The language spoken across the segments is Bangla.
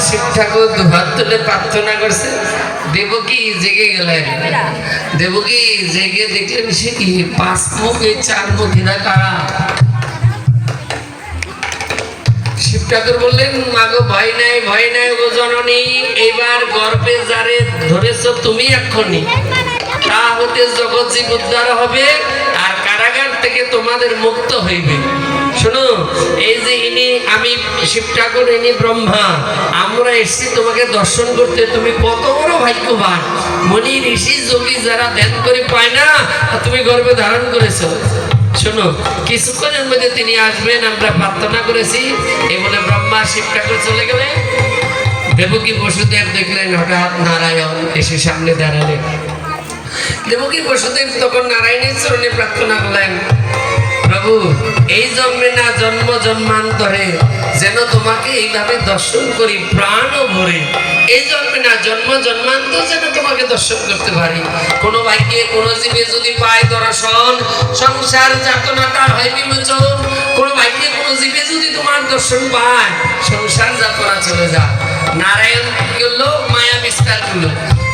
শিব ঠাকুর দুহাত তুলে প্রার্থনা করছে। দেবকী জেগে গেলেন। দেবকী জেগে দেখলেন সে কি 5 মুখ এই 4 মুখীরা কারা। শিব ঠাকুর বললেন, মাগো ভয় নাই ও জননী, এইবার গর্ভে যারে ধরেছ তুমি এক্ষুনি, তা হতে জগৎ জীব উদ্ধার হবে আর কারাগার থেকে তোমাদের মুক্ত হইবে। শোনো, এই যে ইনি আমি শিব ঠাকুর, ইনি ব্রহ্মা, আমরা এসেছি তোমাকে দর্শন করতে। তুমি কত বড় ভাগ্যবান, মুনি ঋষি যোগী যারা ধ্যান করে পায় না, তুমি গর্ভে ধারণ করেছো। শোনো, কিছুক্ষণের মধ্যে তিনি আসবেন, আমরা প্রার্থনা করেছি। এই বলে ব্রহ্মা শিব ঠাকুর চলে গেলেন। দেবকী বসুদেব দেখলেন হঠাৎ নারায়ণ এসে সামনে দাঁড়ালেন। দেবকী বসুদেব তখন নারায়ণের চরণে প্রার্থনা করলেন, প্রভু এই জন্মে না জন্ম জন্মান্তরে যেন তোমাকে এইভাবে দর্শন করি প্রাণ ভরে। এই জন্মে না জন্ম জন্মান্তর যেন তোমাকে দর্শন করতে পারি। কোনো ভাগ্যে কোনো জীবে যদি পায় দর্শন, সংসার যাতনা তার হয় বিমোচন। কোনো ভাগ্যে কোনো জীবে যদি তোমার দর্শন পায়, সংসার যাতনা চলে যায়। নারায়ণ কি করলো? মায়া বিস্তার করলো।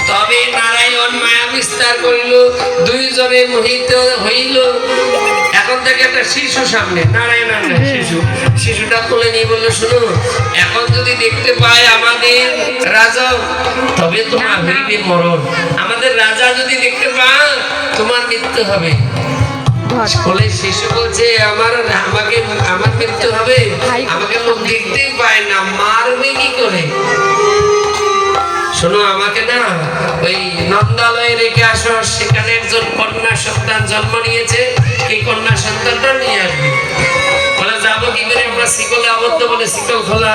তবে নারায়ণ মায়া বিস্তার করিল, দুইজনে মোহিত হইল। এখন থেকে একটা শিশু সামনে, নারায়ণ শিশুটা তুলে নিয়ে বললো, শুনো, এখন যদি দেখতে পায় আমাদের রাজা, তবে তোমার হইবে মরণ। আমাদের রাজা যদি দেখতে পায়, তোমার মৃত্যু হবে। বলে শিশু বলছে, আমার মৃত্যু হবে, আমাকে লোক দেখতেই পায় না, মারবে কি করে? শোনো, আমাকে না ওই নন্দালয়ে রেখে আসো, সেখানে একজন কন্যা সন্তান জন্ম নিয়েছে, এই কন্যা সন্তানটা নিয়ে আসবে। বলে যাবো কি করে? আমরা শিকলে আবদ্ধ, বলে শিকল খোলা।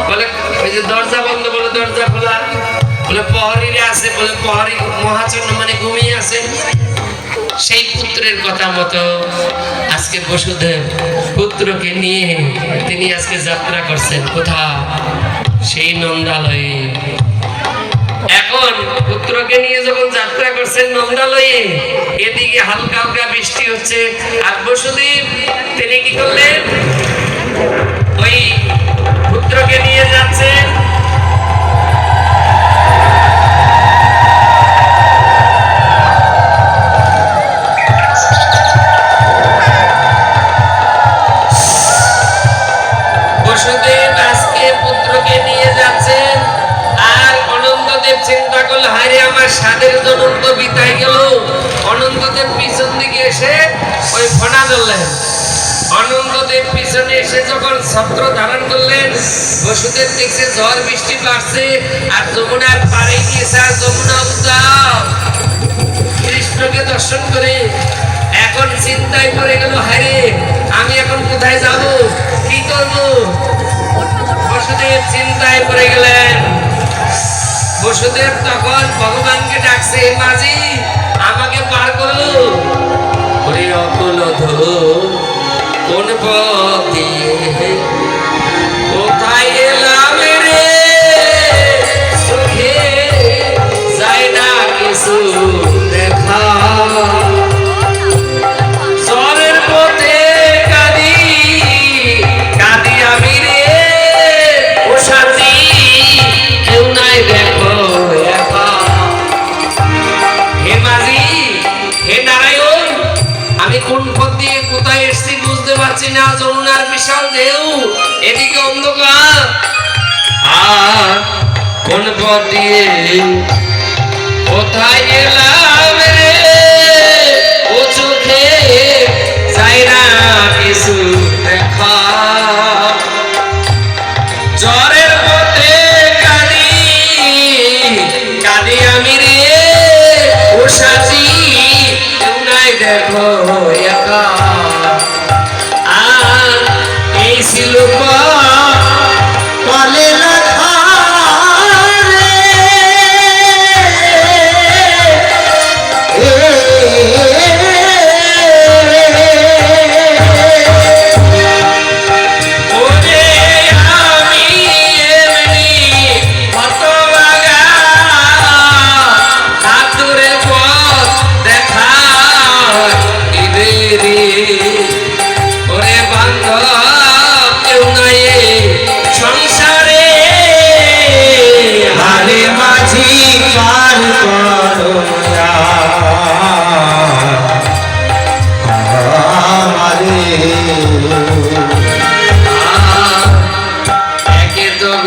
বলে ওই যে দরজা বন্ধ, বলে দরজা খোলা। বলে প্রহরীরা আছে, বলে প্রহরী মহাচন্ন মানে ঘুমিয়ে আছে। সেই পুত্রের কথা মতো আজকে বসুদেব পুত্রকে নিয়ে তিনি আজকে যাত্রা করছেন। কোথায়? সেই নন্দালয়ে। এখন পুত্রকে নিয়ে যখন যাত্রা করছেন নন্দালয়ে, এদিকে হালকা হালকা বৃষ্টি হচ্ছে। আর বসুদেব তিনি কি করলেন? ওই পুত্রকে নিয়ে যাচ্ছেন। বসুদেব আজকে পুত্রকে নিয়ে যাচ্ছেন। আর অনন্তদেব চিন্তা করলো, হায় রে, আমার সাদের জনম তো বিতাই গেল। অনন্তদেব পিছন দিকে এসে ওই ফনা ধরলেন। অনন্তদেব পিছনে এসে যখন ছত্র ধারণ করলেন, বসুদেব দেখছে ঝড় বৃষ্টি বাড়ছে আর যমুনার পাড়ে গিয়েছে। আর যমুনা উত্তাপ কৃষ্ণকে দর্শন করে এখন চিন্তায় পড়ে গেল, হায় রে, আমি এখন কোথায় যাব, কি করব? বসুদেব চিন্তায় পড়ে গেলেন। বসুদেব তখন ভগবানকে ডাকছে, মাঝি আমাকে পার করলো। ওরে অকুলধ কোন পথে কোথায় এলাম রে, চোখে যায় না কিছু দেখা। চরের পথে কাঁদি কাঁদি আমি রে, ও সাথী কেউ নাই দেখো একা। হে মাঝি, হে নারায়ণ, আমি কোন পথ দিয়ে কোথায় এসেছি বুঝতে পারছি না। যমুনার বিশাল ঢেউ, এদিকে অন্ধকার। আর কোন পথ দিয়ে কোথায় এলাম রে, ও চোখে যায় না কিছু দেখা। জ্বরের পথে কাঁদি কাঁদি আমি রে, ও সাথী কেউ নাই দেখো একা। আর এই ছিল কলে লেখা রে,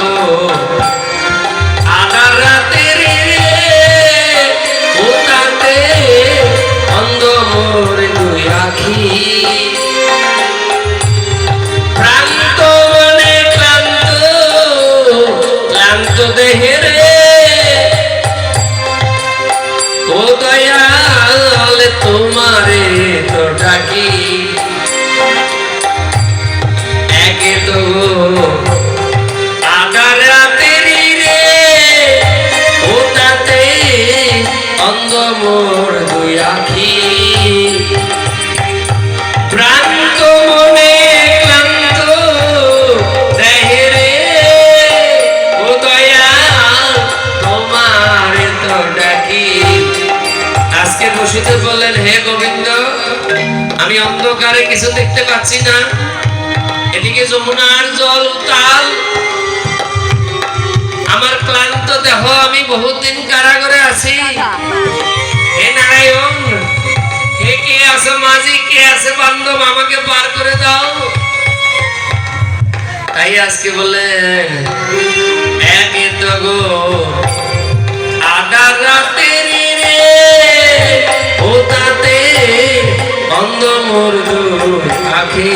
গো আধার রাতের রে ও তাতে অন্ধ মোর দুই আখি প্রান্ত মনে ক্লান্ত ক্লান্ত দেহে রে ও দয়াল তোমারে তো ডাকি একে তো আধার রাতের রে ও তাতে অন্ধ মোর দুই আখি প্রান্ত মনে ক্লান্ত দেহে রে ও দয়াল তোমারে তো ডাকি আজকে বসিতে বললেন হে গোবিন্দ আমি অন্ধকারে কিছু দেখতে পাচ্ছি না এদিকে যমুনার জল উতাল আমার ক্লান্ত দেহ আমি বহুদিন কারাগারে আছি হে নারায়ণ হে কে আছে মাঝি কে আছে বান্ধব আমাকে পার করে দাও তাই আজকে বললেন একে তো গো আধার রাতের রে ও তাতে অন্ধ মোর দুই আখি